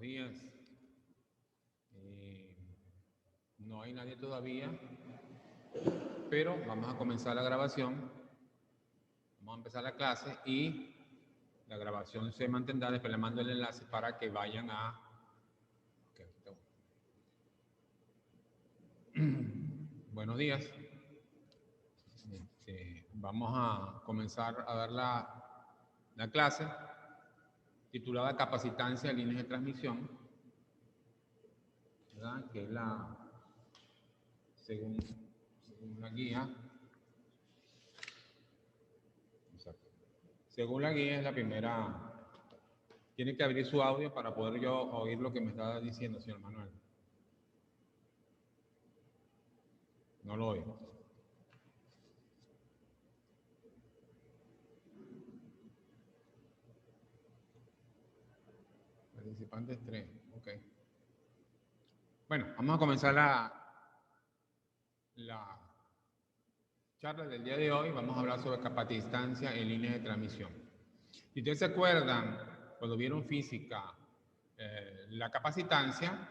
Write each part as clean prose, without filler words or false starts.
días. No hay nadie todavía, pero vamos a comenzar la grabación. Vamos a empezar la clase y la grabación se mantendrá. Después le mando el enlace para que vayan a... Buenos días. Vamos a comenzar a dar la clase titulada Capacitancia en líneas de transmisión, ¿verdad? Que es la, según la guía, exacto. Según la guía es la primera. Tiene que abrir su audio para poder yo oír lo que me está diciendo, señor Manuel. No lo oigo. Participantes 3, ok. Bueno, vamos a comenzar la charla del día de hoy. Vamos a hablar sobre capacitancia en líneas de transmisión. Si ustedes se acuerdan, cuando vieron física, la capacitancia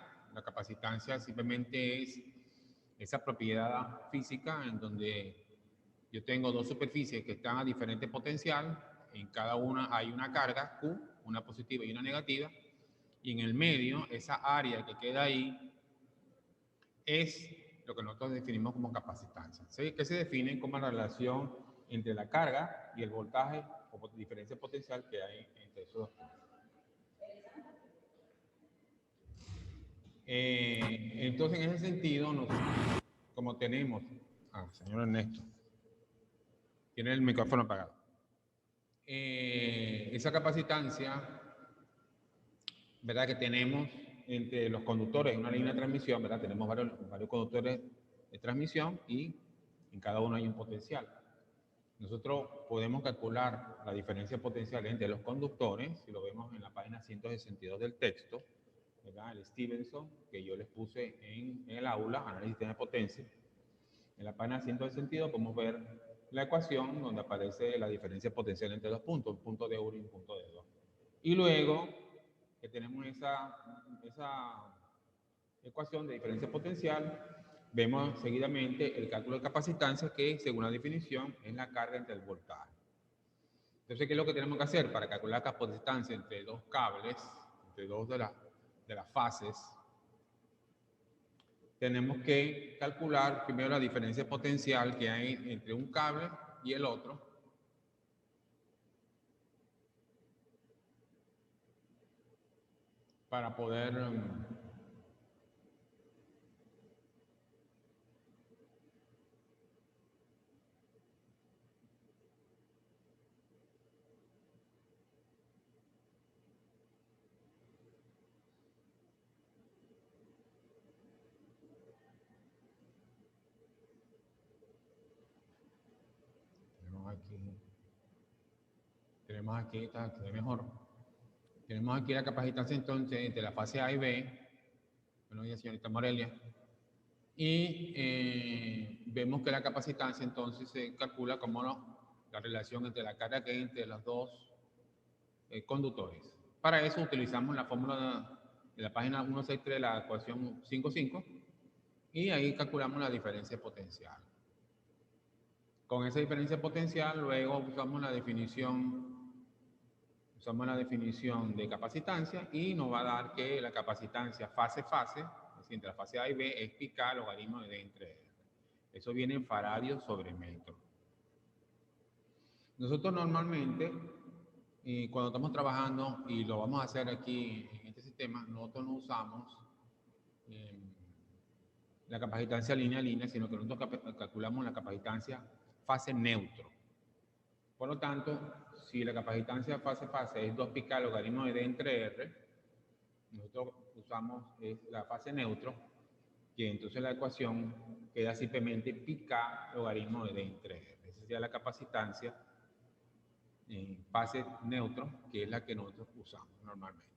simplemente es esa propiedad física en donde yo tengo dos superficies que están a diferente potencial. En cada una hay una carga Q, una positiva y una negativa, y en el medio, esa área que queda ahí es lo que nosotros definimos como capacitancia. ¿Sí? Que se define como la relación entre la carga y el voltaje o diferencia potencial que hay entre esos dos puntos. Entonces, en ese sentido, nosotros, como tenemos... señor Ernesto, tiene el micrófono apagado. Esa capacitancia, ¿verdad? Que tenemos entre los conductores en una línea de transmisión, ¿verdad? Tenemos varios conductores de transmisión y en cada uno hay un potencial. Nosotros podemos calcular la diferencia potencial entre los conductores, si lo vemos en la página 162 del texto, ¿verdad? El Stevenson, que yo les puse en el aula, análisis de potencia. En la página 162 podemos ver la ecuación donde aparece la diferencia potencial entre dos puntos, un punto de 1 y un punto de 2. Y luego que tenemos esa ecuación de diferencia potencial, vemos seguidamente el cálculo de capacitancia, que según la definición es la carga entre el voltaje. Entonces, ¿qué es lo que tenemos que hacer para calcular la capacitancia entre dos cables, entre dos de las fases? Tenemos que calcular primero la diferencia potencial que hay entre un cable y el otro. Para poder tenemos aquí, está mejor. Tenemos aquí la capacitancia entonces entre la fase A y B. Buenos días, señorita Morelia. Y vemos que la capacitancia entonces se calcula como la relación entre la carga que hay entre los dos conductores. Para eso utilizamos la fórmula de la página 163 de la ecuación 5.5 y ahí calculamos la diferencia potencial. Con esa diferencia potencial luego usamos la definición de capacitancia y nos va a dar que la capacitancia fase-fase, es decir, entre la fase A y B, es pi k logaritmo de D entre R. Eso viene en faradio sobre metro. Nosotros normalmente, cuando estamos trabajando, y lo vamos a hacer aquí en este sistema, nosotros no usamos la capacitancia línea a línea, sino que nosotros calculamos la capacitancia fase neutro. Por lo tanto, si la capacitancia fase-fase es 2 pi k logaritmo de D entre R, nosotros usamos la fase neutro, que entonces la ecuación queda simplemente pi k logaritmo de D entre R. Esa sería la capacitancia fase neutro, que es la que nosotros usamos normalmente.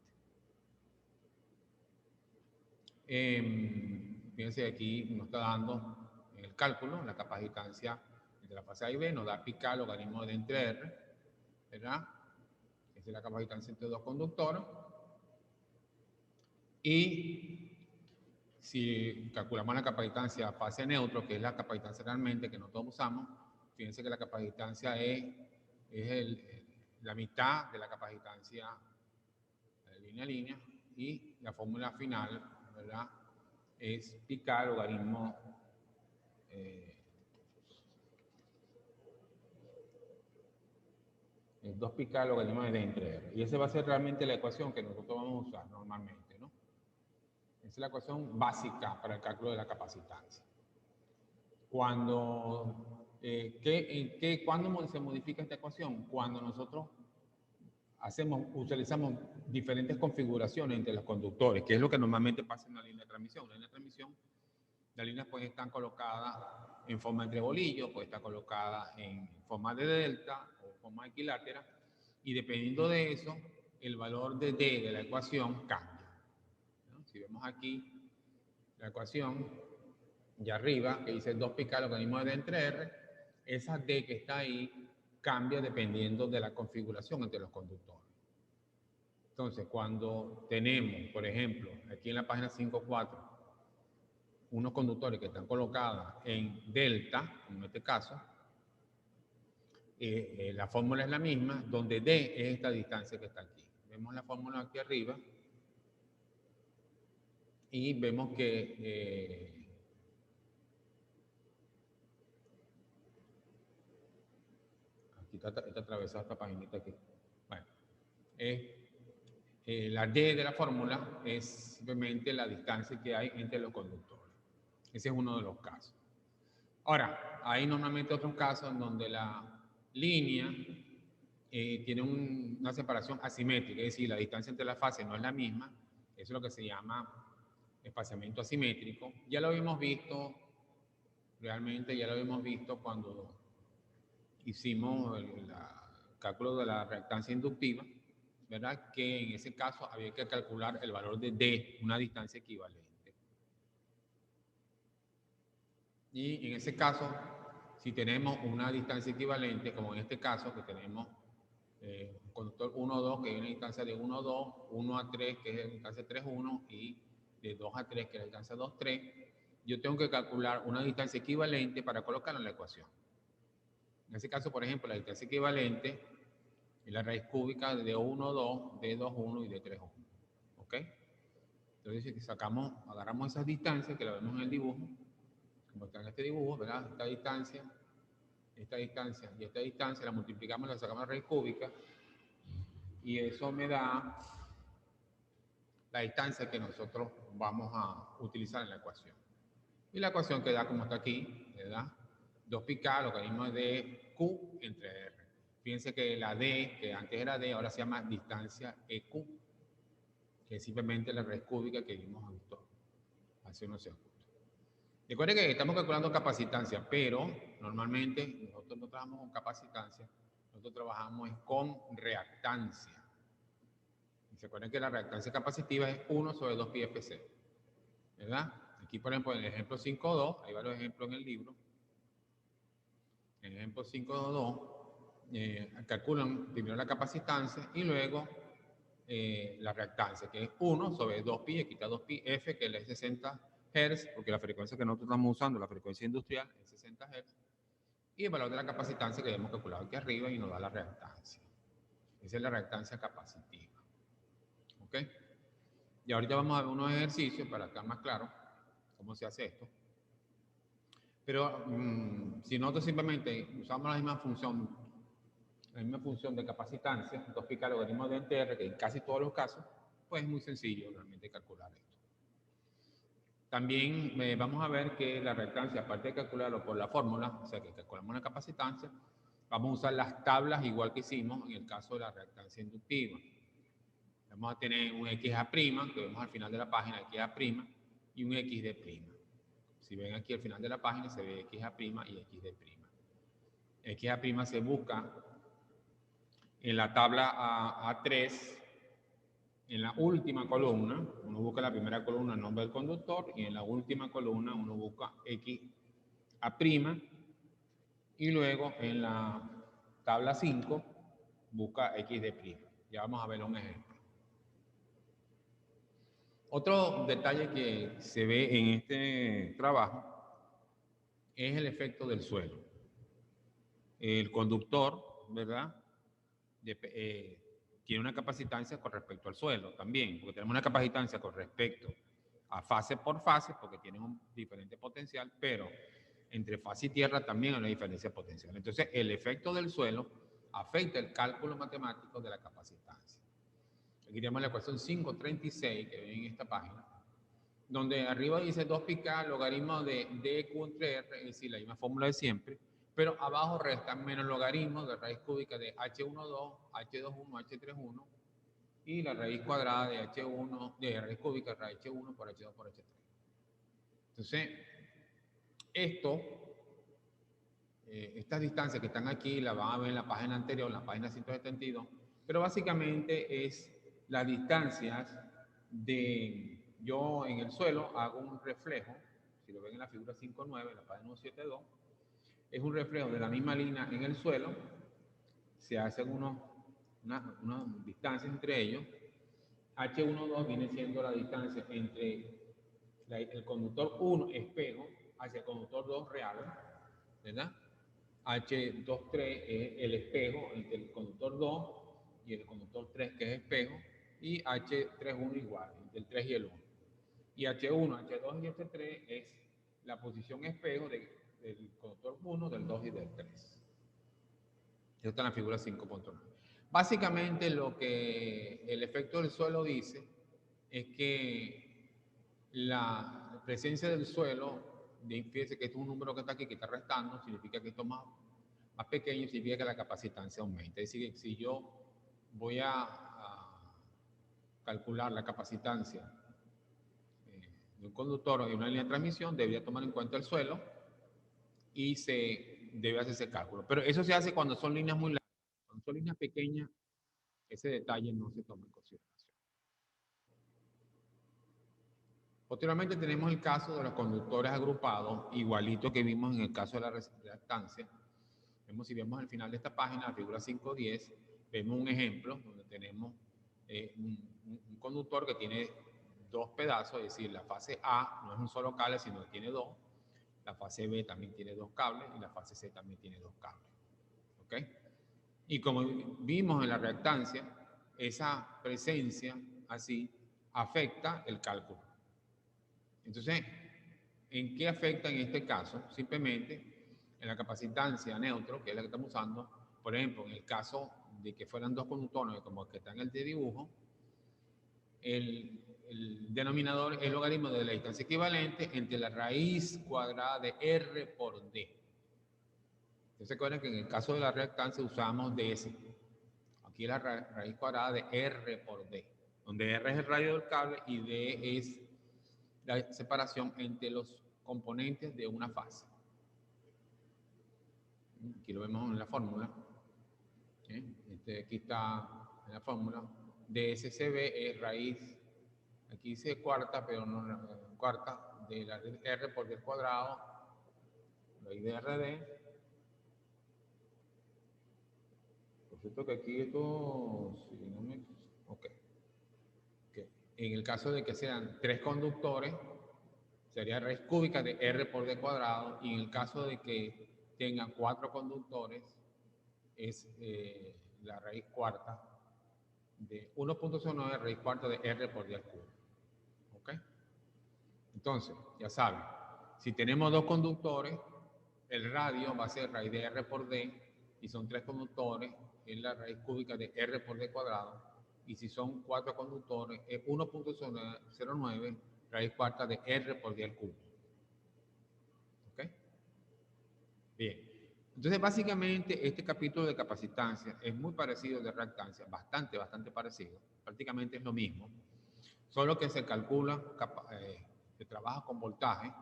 Fíjense, aquí nos está dando en el cálculo la capacitancia entre la fase A y B, nos da pi k logaritmo de D entre R, ¿verdad? Esa es la capacitancia entre dos conductores. Y si calculamos la capacitancia fase neutro, que es la capacitancia realmente que nosotros usamos, fíjense que la capacitancia es la mitad de la capacitancia línea a línea, y la fórmula final, ¿verdad?, es picar logaritmo es 2 picar logaritmo de D entre R. Y esa va a ser realmente la ecuación que nosotros vamos a usar normalmente, ¿no? Esa es la ecuación básica para el cálculo de la capacitancia. ¿Cuándo se modifica esta ecuación? Cuando nosotros utilizamos diferentes configuraciones entre los conductores, que es lo que normalmente pasa en una línea de transmisión. En una línea de transmisión, las líneas pueden estar colocadas en forma de bolillo, puede estar colocada en forma de delta o forma equilátera, y dependiendo de eso, el valor de D de la ecuación cambia, ¿no? Si vemos aquí la ecuación de arriba, que dice 2 pi logaritmo de D entre R, esa D que está ahí cambia dependiendo de la configuración entre los conductores. Entonces, cuando tenemos, por ejemplo, aquí en la página 5.4, unos conductores que están colocados en delta, en este caso, la fórmula es la misma, donde D es esta distancia que está aquí. Vemos la fórmula aquí arriba y vemos que aquí está atravesada esta paginita aquí. Bueno, la D de la fórmula es simplemente la distancia que hay entre los conductores. Ese es uno de los casos. Ahora, hay normalmente otros casos en donde la línea tiene una separación asimétrica, es decir, la distancia entre las fases no es la misma. Eso es lo que se llama espaciamiento asimétrico. Ya lo habíamos visto, realmente ya lo habíamos visto cuando hicimos el cálculo de la reactancia inductiva, ¿verdad? Que en ese caso había que calcular el valor de D, una distancia equivalente. Y en ese caso, si tenemos una distancia equivalente, como en este caso, que tenemos un conductor 1, 2, que es una distancia de 1, 2, 1 a 3, que es la distancia 3, 1, y de 2 a 3, que es la distancia 2, 3, yo tengo que calcular una distancia equivalente para colocarla en la ecuación. En ese caso, por ejemplo, la distancia equivalente es la raíz cúbica de 1, 2, de 2, 1 y de 3, 1. ¿Ok? Entonces, si agarramos esas distancias que la vemos en el dibujo, como está en este dibujo, ¿verdad? Esta distancia y esta distancia, la multiplicamos, la sacamos a la raíz cúbica, y eso me da la distancia que nosotros vamos a utilizar en la ecuación. Y la ecuación que da como está aquí, ¿verdad? 2 pi k logaritmo de Q entre R. Fíjense que la D, que antes era D, ahora se llama distancia EQ, que es simplemente la raíz cúbica que vimos hace unos segundos. Recuerden que estamos calculando capacitancia, pero normalmente nosotros no trabajamos con capacitancia, nosotros trabajamos con reactancia. Y se acuerdan que la reactancia capacitiva es 1 sobre 2 pi FC, ¿verdad? Aquí, por ejemplo, en el ejemplo 5.2, hay varios ejemplos en el libro. En el ejemplo 5.2, calculan primero la capacitancia y luego la reactancia, que es 1 sobre 2pi, aquí está 2pi F, que es 60 Hz, porque la frecuencia que nosotros estamos usando, la frecuencia industrial, es 60 Hz, y el valor de la capacitancia que hemos calculado aquí arriba y nos da la reactancia. Esa es la reactancia capacitiva. ¿Ok? Y ahorita vamos a ver unos ejercicios para estar más claro cómo se hace esto. Pero si nosotros simplemente usamos la misma función de capacitancia, 2 pi logaritmo de NTR, que en casi todos los casos, pues es muy sencillo realmente calcular esto. También vamos a ver que la reactancia, aparte de calcularlo por la fórmula, o sea que calculamos la capacitancia, vamos a usar las tablas igual que hicimos en el caso de la reactancia inductiva. Vamos a tener un XA', que vemos al final de la página, XA', y un XD'. Si ven aquí al final de la página se ve XA' y XD'. XA' se busca en la tabla A3, en la última columna, uno busca en la primera columna el nombre del conductor, y en la última columna uno busca XA', y luego en la tabla 5 busca XD'. Ya vamos a ver un ejemplo. Otro detalle que se ve en este trabajo es el efecto del suelo. El conductor, ¿verdad? Tiene una capacitancia con respecto al suelo también, porque tenemos una capacitancia con respecto a fase por fase, porque tienen un diferente potencial, pero entre fase y tierra también hay una diferencia potencial. Entonces, el efecto del suelo afecta el cálculo matemático de la capacitancia. Aquí tenemos la ecuación 536 que ven en esta página, donde arriba dice 2 pi k logaritmo de dq entre r, es decir, la misma fórmula de siempre, pero abajo restan menos logaritmo de raíz cúbica de h12, h21, h31 y la raíz cuadrada de h1, de raíz cúbica de h1 por h2 por h3. Entonces, estas distancias que están aquí las van a ver en la página anterior, en la página 172, pero básicamente es las distancias de, yo en el suelo hago un reflejo, si lo ven en la figura 5.9, en la página 172, es un reflejo de la misma línea en el suelo, se hacen unas distancias entre ellos. H12 viene siendo la distancia entre el conductor 1 espejo hacia el conductor 2 real, ¿verdad? H23 es el espejo entre el conductor 2 y el conductor 3 que es espejo, y H31 igual, entre el 3 y el 1. Y H1, H2 y H3 es la posición espejo del conductor 1, del 2 y del 3. Esto está en la figura 5.9. Básicamente lo que el efecto del suelo dice es que la presencia del suelo, fíjense que esto es un número que está aquí, que está restando, significa que esto es más pequeño, significa que la capacitancia aumenta. Es decir, que si yo voy a calcular la capacitancia de un conductor o de una línea de transmisión, debería tomar en cuenta el suelo y se debe hacer ese cálculo. Pero eso se hace cuando son líneas muy largas. Cuando son líneas pequeñas, ese detalle no se toma en consideración. Posteriormente tenemos el caso de los conductores agrupados, igualito que vimos en el caso de la reactancia. Si vemos al final de esta página, la figura 5.10, vemos un ejemplo donde tenemos un conductor que tiene dos pedazos, es decir, la fase A no es un solo cable, sino que tiene dos. La fase B también tiene dos cables y la fase C también tiene dos cables. ¿Ok? Y como vimos en la reactancia, esa presencia así afecta el cálculo. Entonces, ¿en qué afecta en este caso? Simplemente en la capacitancia neutro, que es la que estamos usando. Por ejemplo, en el caso de que fueran dos conductores, como el que está en el dibujo, el denominador es el logaritmo de la distancia equivalente entre la raíz cuadrada de R por D. Entonces, se acuerdan que en el caso de la reactancia usamos DS. Aquí la raíz cuadrada de R por D, donde R es el radio del cable y D es la separación entre los componentes de una fase. Aquí lo vemos en la fórmula. Aquí está en la fórmula. DSCB es raíz, aquí dice cuarta, pero no cuarta, de la R por D cuadrado, raíz de RD. Por cierto que aquí esto, si no me... Ok. En el caso de que sean tres conductores, sería raíz cúbica de R por D cuadrado, y en el caso de que tengan cuatro conductores, es la raíz cuarta de 1.09 raíz cuarta de R por D al cubo. ¿Ok? Entonces, ya saben, si tenemos dos conductores, el radio va a ser raíz de R por D, y son tres conductores, es la raíz cúbica de R por D cuadrado, y si son cuatro conductores, es 1.09 raíz cuarta de R por D al cubo. ¿Ok? Bien. Entonces, básicamente, este capítulo de capacitancia es muy parecido al de reactancia, bastante parecido. Prácticamente es lo mismo, solo que se calcula, se trabaja con voltaje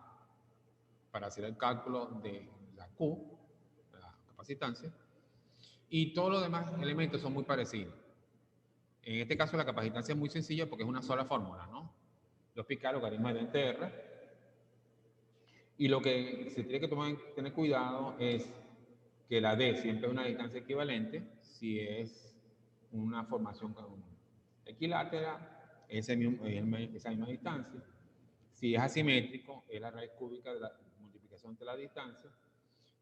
para hacer el cálculo de la Q, la capacitancia, y todos los demás elementos son muy parecidos. En este caso, la capacitancia es muy sencilla porque es una sola fórmula, ¿no? 2 pi k logaritmo de R. Y lo que se tiene que tener cuidado es que la D siempre es una distancia equivalente si es una formación equilátera, esa misma distancia. Si es asimétrico, es la raíz cúbica de la multiplicación de la distancia.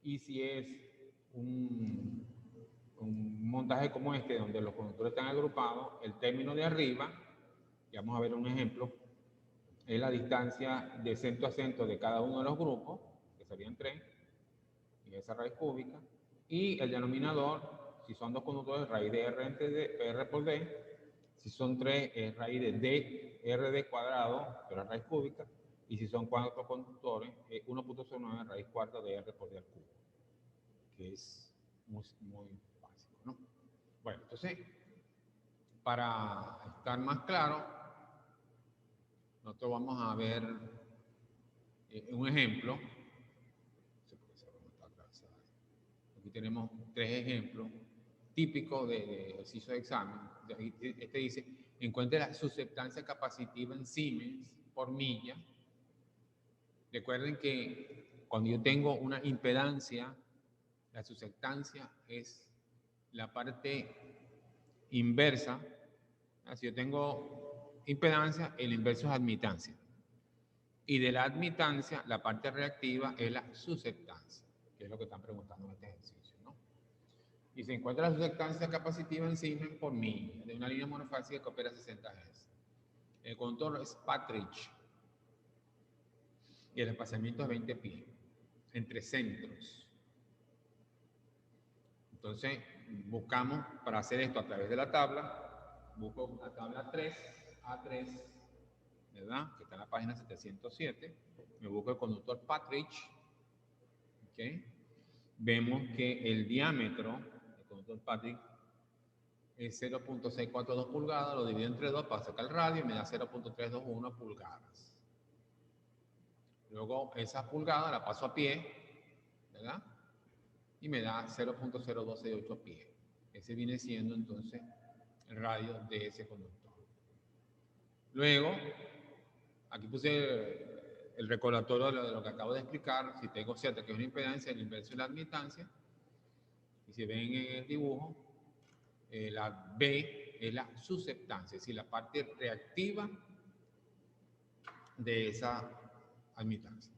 Y si es un montaje como este, donde los conductores están agrupados, el término de arriba, y vamos a ver un ejemplo, es la distancia de centro a centro de cada uno de los grupos, que serían 3, y esa raíz cúbica, y el denominador, si son dos conductores, raíz de R entre R por D, si son 3, es raíz de D, RD cuadrado, pero es raíz cúbica, y si son 4 conductores, es 1.09 raíz cuarta de R por D al cubo, que es muy básico, ¿no? Bueno, entonces, para estar más claro, nosotros vamos a ver un ejemplo. Aquí tenemos 3 ejemplos típicos de ejercicio de examen. Este dice, encuentre la susceptancia capacitiva en Siemens por milla. Recuerden que cuando yo tengo una impedancia, la susceptancia es la parte inversa. Si yo tengo impedancia, el inverso es admitancia. Y de la admitancia, la parte reactiva es la susceptancia, que es lo que están preguntando en este ejercicio, ¿no? Y se encuentra la susceptancia capacitiva en Siemens por milla, de una línea monofásica que opera 60 Hz. El contorno es Partridge. Y el espaciamiento es 20 pies, entre centros. Entonces, buscamos para hacer esto a través de la tabla, busco la tabla 3, A3, ¿verdad? Que está en la página 707. Me busco el conductor Partridge. ¿Okay? Vemos que el diámetro del conductor Partridge es 0.642 pulgadas, lo divido entre 2 para sacar el radio y me da 0.321 pulgadas. Luego esa pulgada la paso a pie, ¿verdad? Y me da 0.0268 pies. Ese viene siendo entonces el radio de ese conductor. Luego, aquí puse el recordatorio de lo que acabo de explicar. Si tengo cierta que es una impedancia, el inverso es la admitancia. Y si ven en el dibujo, la B es la susceptancia, es decir, la parte reactiva de esa admitancia.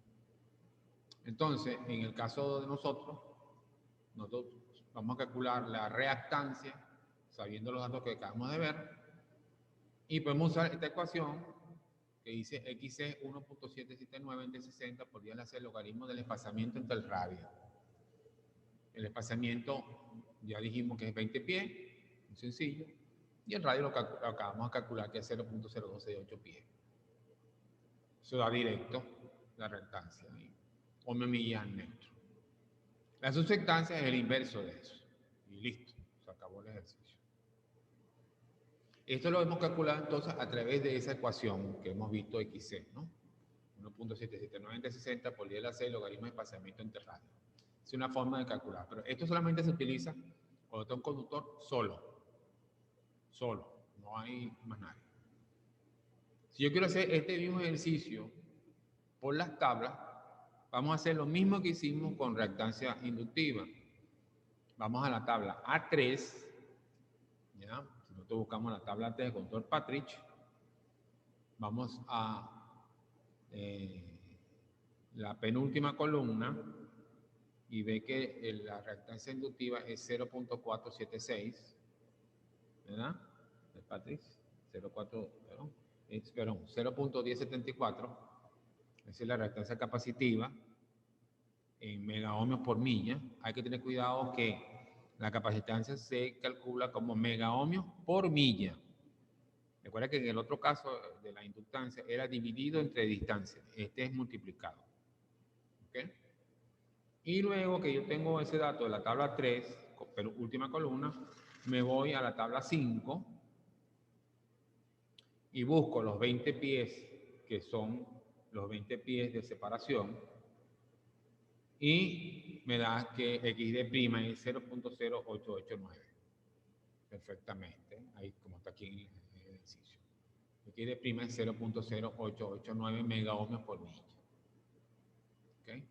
Entonces, en el caso de nosotros vamos a calcular la reactancia, sabiendo los datos que acabamos de ver, y podemos usar esta ecuación que dice XC 1.779 entre 60 por 10 a la C, el logaritmo del espaciamiento entre el radio. El espaciamiento ya dijimos que es 20 pies, muy sencillo, y el radio lo acabamos de calcular que es 0.0268 pies. Eso da directo la reactancia, ohmios millas al metro. La susceptancia es el inverso de eso. Y listo, se acabó el ejercicio. Esto lo hemos calculado entonces a través de esa ecuación que hemos visto XC, ¿no? 1.779 entre 60 por 10 a la C, logaritmo de espaciamiento entre radios. Es una forma de calcular, pero esto solamente se utiliza cuando está un conductor solo, no hay más nadie. Si yo quiero hacer este mismo ejercicio por las tablas, vamos a hacer lo mismo que hicimos con reactancia inductiva. Vamos a la tabla A3, ¿ya? Si nosotros buscamos la tabla A3 de conductor Partridge, vamos a la penúltima columna y ve que la reactancia inductiva es 0.476, ¿verdad? De Partridge, 0.1074, esa es la reactancia capacitiva en megaohmios por milla. Hay que tener cuidado que la capacitancia se calcula como megaohmios por milla. Recuerda que en el otro caso de la inductancia era dividido entre distancias. Este es multiplicado. ¿Okay? Y luego que yo tengo ese dato de la tabla 3, pero última columna, me voy a la tabla 5 y busco los 20 pies, que son los 20 pies de separación, y me da que XD' es 0.0889. Perfectamente, ahí como está aquí en el ejercicio. XD' es 0.0889 megaohmios por milla. ¿Okay?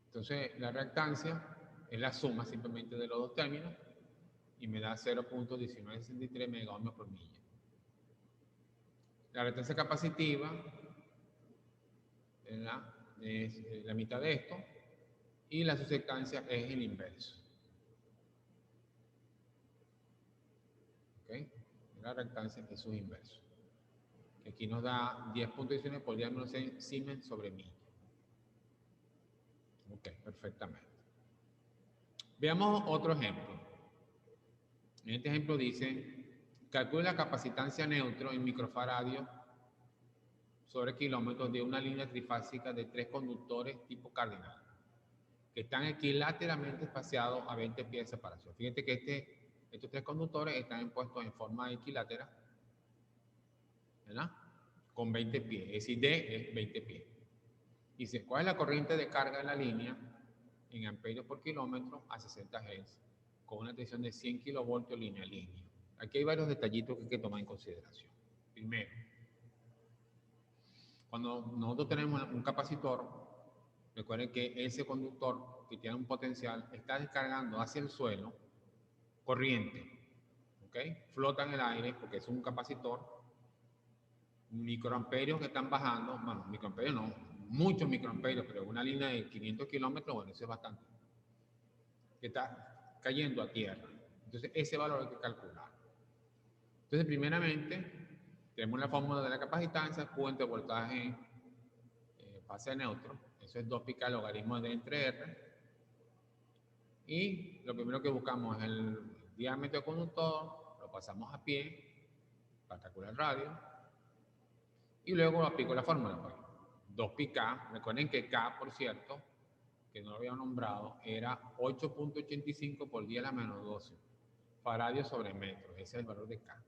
Entonces, la reactancia Es la suma simplemente de los dos términos y me da 0.1963 megaohmios por milla. La reactancia capacitiva es la mitad de esto y la susceptancia es el inverso. ¿Okay? La reactancia es su inverso. Que aquí nos da 10.19 por 10 menos 6 Siemens sobre milla. Ok, perfectamente. Veamos otro ejemplo. En este ejemplo dice, calcule la capacitancia neutro en microfaradios sobre kilómetros de una línea trifásica de 3 conductores tipo cardinal, que están equilateralmente espaciados a 20 pies de separación. Fíjate que estos 3 conductores están puestos en forma equilátera, ¿verdad? Con 20 pies, es decir, D es 20 pies. Dice, ¿cuál es la corriente de carga en la línea en amperios por kilómetro a 60 Hz con una tensión de 100 kilovoltios línea a línea? Aquí hay varios detallitos que hay que tomar en consideración. Primero, cuando nosotros tenemos un capacitor, recuerden que ese conductor que tiene un potencial está descargando hacia el suelo corriente, ¿ok? Flota en el aire porque es un capacitor, microamperios que están bajando, bueno, microamperios no, muchos microamperios, pero una línea de 500 kilómetros, bueno, eso es bastante, que está cayendo a tierra. Entonces, ese valor hay que calcular. Entonces, primeramente, tenemos la fórmula de la capacitancia, Q entre voltaje fase neutro, eso es 2 pi k logaritmo de entre R, y lo primero que buscamos es el diámetro del conductor, lo pasamos a pie para calcular el radio, y luego aplico la fórmula, pues. 2 pi k, recuerden que K, por cierto, que no lo había nombrado, era 8.85 por 10 a la menos 12 faradios sobre metro, ese es el valor de K.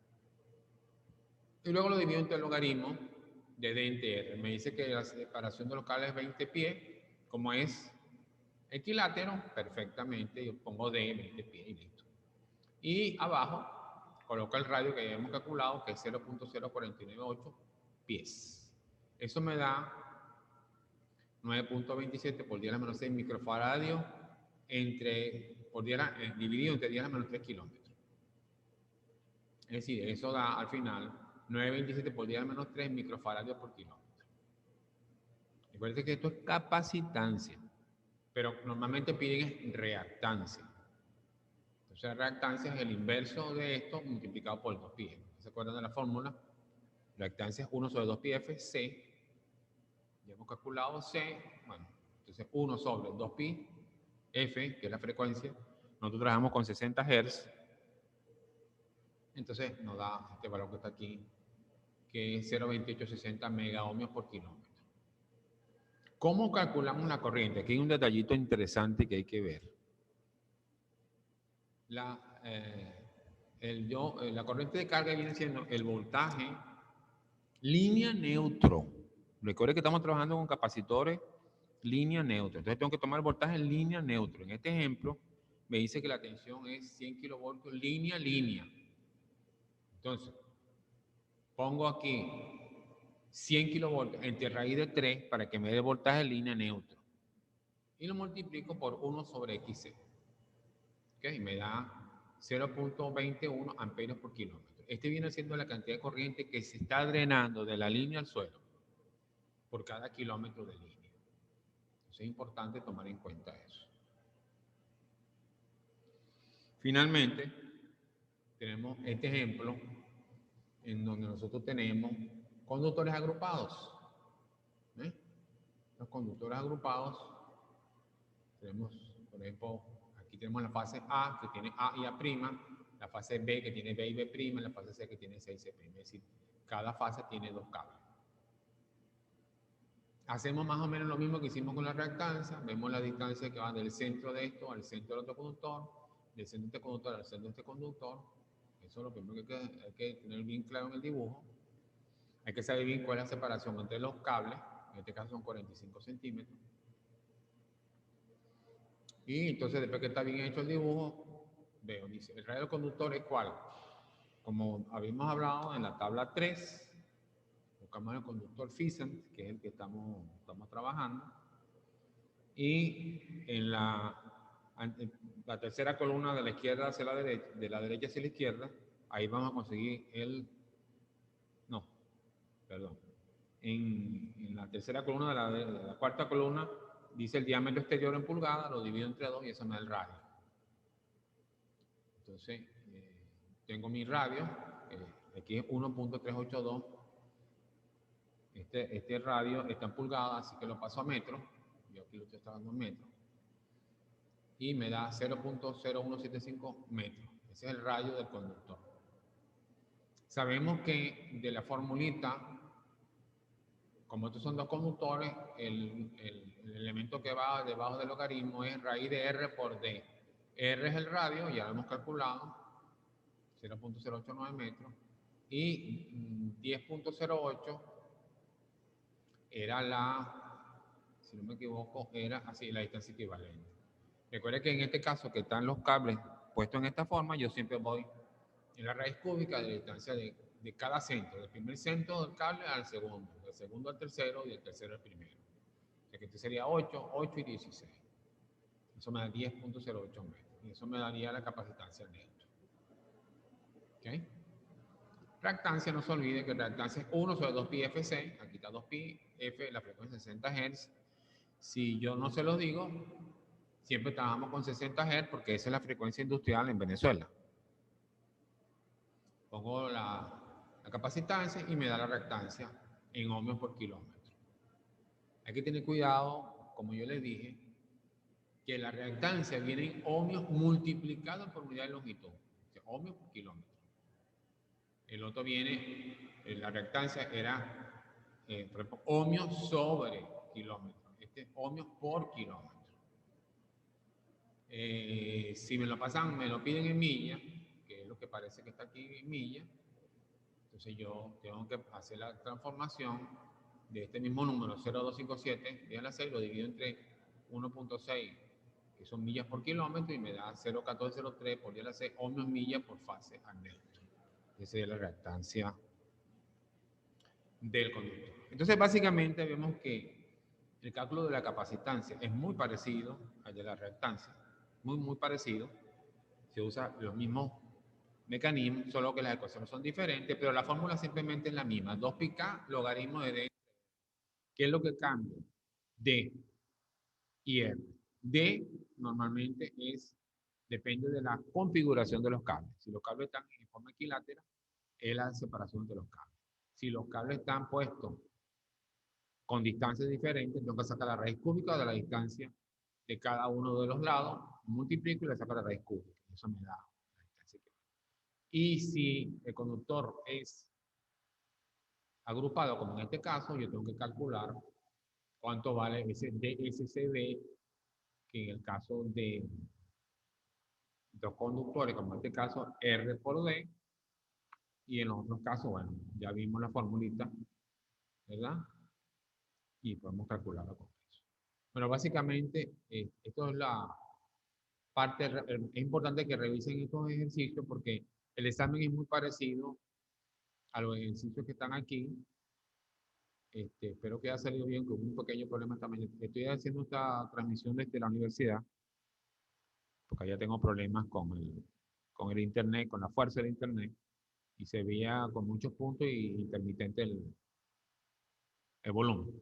Y luego lo divido entre el logaritmo de D entre R. Me dice que la separación de los cables es 20 pies, como es equilátero, perfectamente, yo pongo D 20 pies y listo. Y abajo coloco el radio que ya hemos calculado, que es 0.0498 pies. Eso me da 9.27 por 10 a la menos 6 microfaradios dividido entre 10 a la menos 3 kilómetros. Es decir, eso da al final 9.27 por 10 a la menos 3 microfaradios por kilómetro. Recuerden que esto es capacitancia, pero normalmente piden reactancia. Entonces, reactancia es el inverso de esto multiplicado por 2pi. ¿Se acuerdan de la fórmula? Reactancia es 1 sobre 2pi f C. Ya hemos calculado C. Bueno, entonces 1 sobre 2pi f, que es la frecuencia. Nosotros trabajamos con 60 Hz. Entonces nos da este valor que está aquí, que es 0.2860 megaohmios por kilómetro. ¿Cómo calculamos la corriente? Aquí hay un detallito interesante que hay que ver. La corriente de carga viene siendo el voltaje línea neutro. Recuerde que estamos trabajando con capacitores línea neutro. Entonces tengo que tomar el voltaje en línea neutro. En este ejemplo me dice que la tensión es 100 kilovoltios línea a línea. Entonces, pongo aquí 100 kilovoltios entre raíz de 3 para que me dé voltaje en línea neutro. Y lo multiplico por 1 sobre XC. ¿Okay? Me da 0.21 amperios por kilómetro. Este viene siendo la cantidad de corriente que se está drenando de la línea al suelo por cada kilómetro de línea. Entonces es importante tomar en cuenta eso. Finalmente, tenemos este ejemplo en donde nosotros tenemos conductores agrupados. ¿Eh? Los conductores agrupados, tenemos, por ejemplo, aquí tenemos la fase A, que tiene A y A', la fase B, que tiene B y B', y la fase C, que tiene C y C'. Es decir, cada fase tiene 2 cables. Hacemos más o menos lo mismo que hicimos con la reactancia. Vemos la distancia que va del centro de esto al centro del otro conductor, del centro de este conductor al centro de este conductor. Eso es lo primero que hay que tener bien claro en el dibujo. Hay que saber bien cuál es la separación entre los cables. En este caso son 45 centímetros. Y entonces, después que está bien hecho el dibujo, veo, dice, el radio del conductor es ¿cuál? Como habíamos hablado en la tabla 3, buscamos el conductor Fissent, que es el que estamos trabajando. Y en la la tercera columna de la izquierda hacia la derecha, de la derecha hacia la izquierda, ahí vamos a conseguir no, perdón. En la tercera columna de la cuarta columna dice el diámetro exterior en pulgadas, lo divido entre 2 y eso me da el radio. Entonces, tengo mi radio, aquí es 1.382. Este radio está en pulgadas, así que lo paso a metros. Yo aquí lo estoy dando en metros. Y me da 0.0175 metros. Ese es el radio del conductor. Sabemos que de la formulita, como estos son dos conductores, el elemento que va debajo del logaritmo es raíz de R por D. R es el radio, ya lo hemos calculado, 0.089 metros. Y 10.08 era si no me equivoco, era así la distancia equivalente. Recuerde que en este caso que están los cables puestos en esta forma, yo siempre voy en la raíz cúbica de la distancia de cada centro, del primer centro del cable al segundo, del segundo al tercero y del tercero al primero. O sea que este sería 8, 8 y 16. Eso me da 10.08 metros. Y eso me daría la capacitancia neutro. ¿Ok? Reactancia, no se olvide que reactancia es 1 sobre 2 pi FC. Aquí está 2 pi, F, la frecuencia 60 Hz. Si yo no se los digo, siempre trabajamos con 60 Hz porque esa es la frecuencia industrial en Venezuela. Pongo la capacitancia y me da la reactancia en ohmios por kilómetro. Hay que tener cuidado, como yo les dije, que la reactancia viene en ohmios multiplicado por unidad de longitud, o sea, ohmios por kilómetro. El otro viene, la reactancia era por ejemplo, ohmios sobre kilómetro. Este es ohmios por kilómetro. Si me lo pasan, me lo piden en millas, que es lo que parece que está aquí en millas, entonces yo tengo que hacer la transformación de este mismo número, 0.257, 10 a la 6, lo divido entre 1.6, que son millas por kilómetro, y me da 0.1403 por 10 a la 6 ohmios millas por fase al neutro. Esa es la reactancia del conductor. Entonces, básicamente vemos que el cálculo de la capacitancia es muy parecido al de la reactancia, muy parecido. Se usa los mismos mecanismos, solo que las ecuaciones son diferentes, pero la fórmula simplemente es la misma. 2 pi k logaritmo de D. ¿Qué es lo que cambia? D y R. D normalmente depende de la configuración de los cables. Si los cables están en forma equilátera, es la separación de los cables. Si los cables están puestos con distancias diferentes, tengo que sacar la raíz cúbica de la distancia de cada uno de los lados, multiplico y le saco la raíz cúbica. Eso me da la distancia que... Y si el conductor es agrupado, como en este caso, yo tengo que calcular cuánto vale ese DSCB, que en el caso de dos conductores, como en este caso, R por D, y en los otros casos, bueno, ya vimos la formulita, ¿verdad? Y podemos calcularlo con eso. Bueno, básicamente, esto es la parte, es importante que revisen estos ejercicios porque el examen es muy parecido a los ejercicios que están aquí. Espero que haya salido bien, con un pequeño problema también. Estoy haciendo esta transmisión desde la universidad, porque allá tengo problemas con el internet, con la fuerza del internet, y se veía con muchos puntos y intermitente el volumen.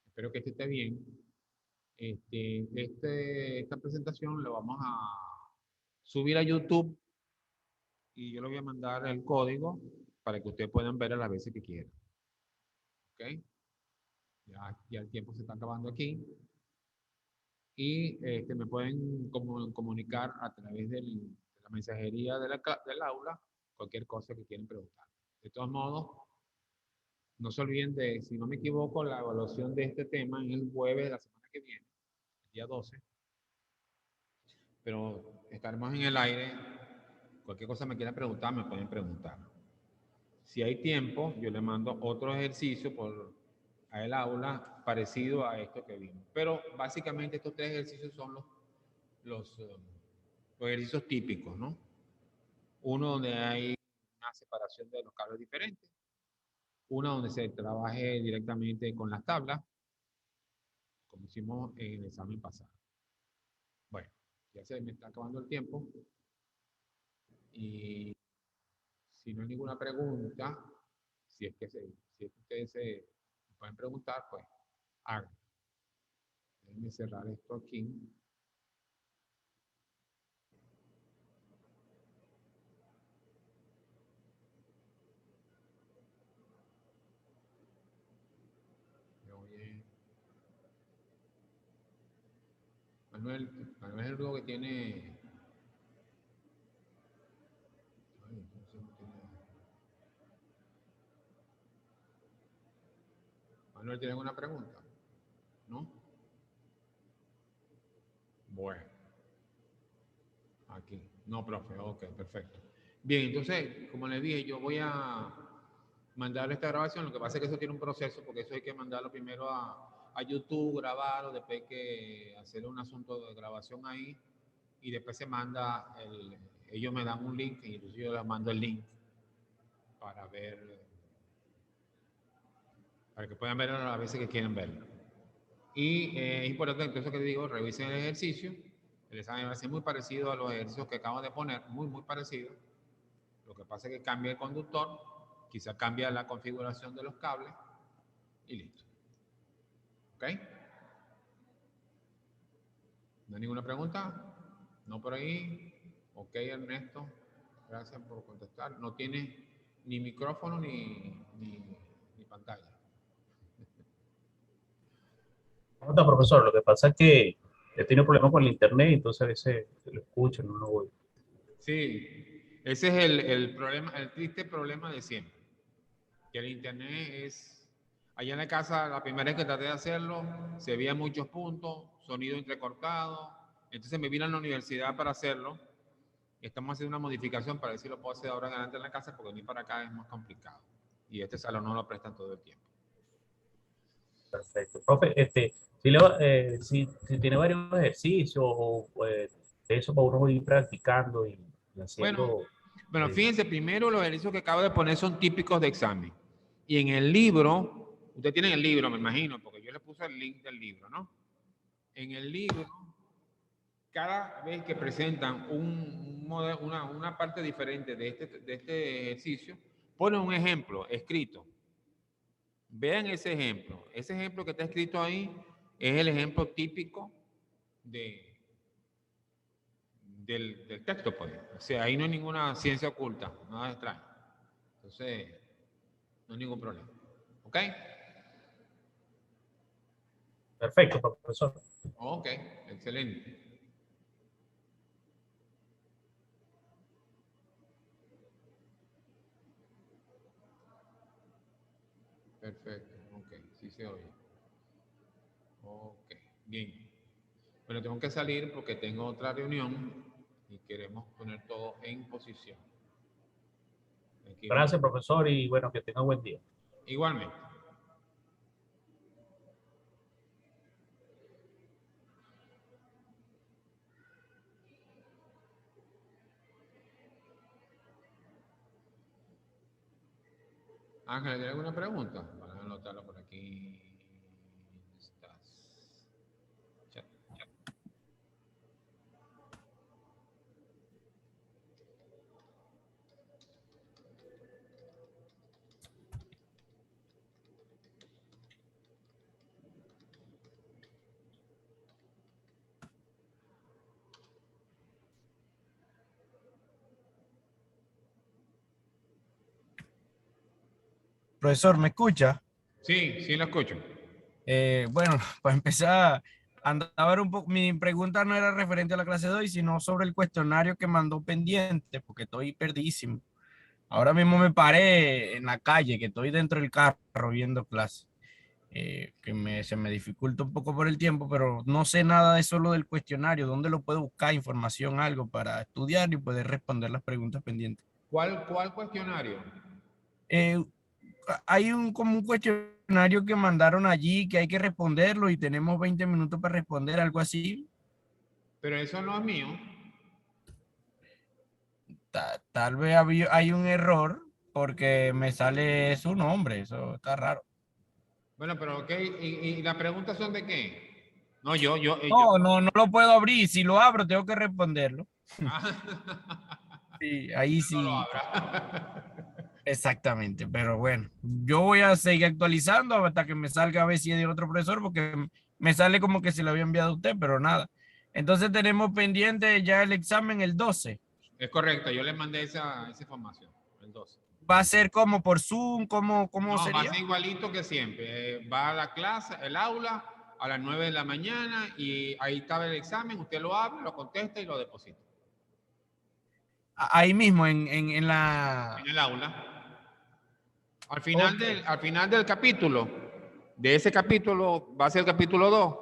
Espero que esté bien. Esta presentación la vamos a subir a YouTube y yo le voy a mandar el código para que ustedes puedan ver a las veces que quieran. ¿Ok? Ya el tiempo se está acabando aquí. Y me pueden comunicar a través de la mensajería del aula cualquier cosa que quieran preguntar. De todos modos, no se olviden de, si no me equivoco, la evaluación de este tema es el jueves de la semana que viene, el día 12. Pero estaremos en el aire. Cualquier cosa me quieran preguntar, me pueden preguntar. Si hay tiempo, yo le mando otro ejercicio a el aula parecido a esto que vimos. Pero básicamente estos tres ejercicios son los ejercicios típicos, ¿no? Uno donde hay una separación de los cables diferentes. Uno donde se trabaje directamente con las tablas, como hicimos en el examen pasado. Bueno, Ya se me está acabando el tiempo. Y si no hay ninguna pregunta, si es que ustedes se pueden preguntar, pues hagan. Déjenme cerrar esto aquí. Manuel es el único que tiene. Ay, no tiene. Manuel, ¿tiene alguna pregunta? ¿No? Bueno, aquí. No, profe. Ok, perfecto. Bien, entonces, como les dije, yo voy a mandar esta grabación. Lo que pasa es que eso tiene un proceso, porque eso hay que mandarlo primero a YouTube, grabarlo, después hay que hacer un asunto de grabación ahí, y después se manda, ellos me dan un link, y entonces yo les mando el link para ver, para que puedan verlo las veces que quieren verlo. Y es importante, entonces, que digo, revisen el ejercicio. El examen va a ser muy parecido a los ejercicios que acabo de poner, muy parecido. Lo que pasa es que cambia el conductor, quizá cambia la configuración de los cables y listo. ¿Ok? ¿No hay ninguna pregunta? ¿No por ahí? Ok, Ernesto. Gracias por contestar. No tiene ni micrófono ni pantalla. ¿Cómo está, profesor? Lo que pasa es que he tenido problemas con el internet, entonces a veces lo escucho, no lo oigo. Sí, ese es el problema, el triste problema de siempre. Que el internet es, allá en la casa, la primera vez que traté de hacerlo, se veía muchos puntos, sonido entrecortado. Entonces me vine a la universidad para hacerlo. Estamos haciendo una modificación para ver si lo puedo hacer ahora en adelante en la casa, porque venir para acá es más complicado. Y este salón no lo prestan todo el tiempo. Perfecto. Profe, si tiene varios ejercicios o eso para uno ir practicando y Bueno, haciendo. bueno, eh, fíjense, primero los ejercicios que acabo de poner son típicos de examen. Y en el libro, ustedes tienen el libro, me imagino, porque yo les puse el link del libro, ¿no? En el libro, cada vez que presentan una parte diferente de este ejercicio, ponen un ejemplo escrito. Vean ese ejemplo. Ese ejemplo que está escrito ahí es el ejemplo típico de, del texto, pues. O sea, ahí no hay ninguna ciencia oculta, nada extraño. Entonces, no hay ningún problema. ¿Ok? Perfecto, profesor. Ok, excelente. Perfecto, ok, sí se oye. Ok, bien. Bueno, tengo que salir porque tengo otra reunión y queremos poner todo en posición. Aquí vamos. Gracias, profesor, y bueno, que tenga buen día. Igualmente. Ángel, ¿tienes alguna pregunta? Para anotarlo por aquí. Estás. Chat. Profesor, ¿me escucha? Sí, sí lo escucho. Bueno, para empezar, andaba a ver un poco, mi pregunta no era referente a la clase de hoy, sino sobre el cuestionario que mandó pendiente, porque estoy perdidísimo. Ahora mismo me paré en la calle, que estoy dentro del carro viendo clase, se me dificulta un poco por el tiempo, pero no sé nada de solo del cuestionario, dónde lo puedo buscar, información, algo para estudiar y poder responder las preguntas pendientes. ¿Cuál cuestionario? Eh, Hay como un cuestionario que mandaron allí que hay que responderlo y tenemos 20 minutos para responder, algo así. Pero eso no es mío. Tal vez hay un error porque me sale su nombre, eso está raro. Bueno, pero ok. ¿Y las preguntas son de qué? No, yo, No lo puedo abrir. Si lo abro, tengo que responderlo. Sí, ahí no lo sí. abra. Exactamente, pero bueno, yo voy a seguir actualizando hasta que me salga a ver si es de otro profesor, porque me sale como que se lo había enviado a usted, pero nada. Entonces tenemos pendiente ya el examen el 12. Es correcto, yo le mandé esa información, el 12. ¿Va a ser como por Zoom? ¿Cómo No, va a sería? ser igualito que siempre. Va a la clase, el aula, a las 9 de la mañana y ahí está el examen, usted lo abre, lo contesta y lo deposita. Ahí mismo, en En la... el aula. Ok. Al final del capítulo, de ese capítulo, va a ser el capítulo 2.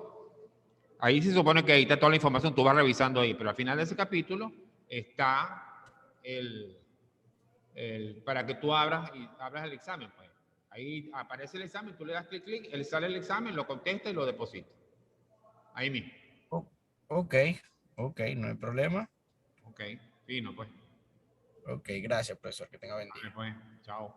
Ahí se supone que ahí está toda la información, tú vas revisando ahí, pero al final de ese capítulo está para que tú abras el examen. Pues. Ahí aparece el examen, tú le das clic, él sale el examen, lo contesta y lo deposita. Ahí mismo. Ok, ok, no hay problema. Ok, fino, pues. Ok, gracias, profesor, que tenga buen día. Vale, pues, chao.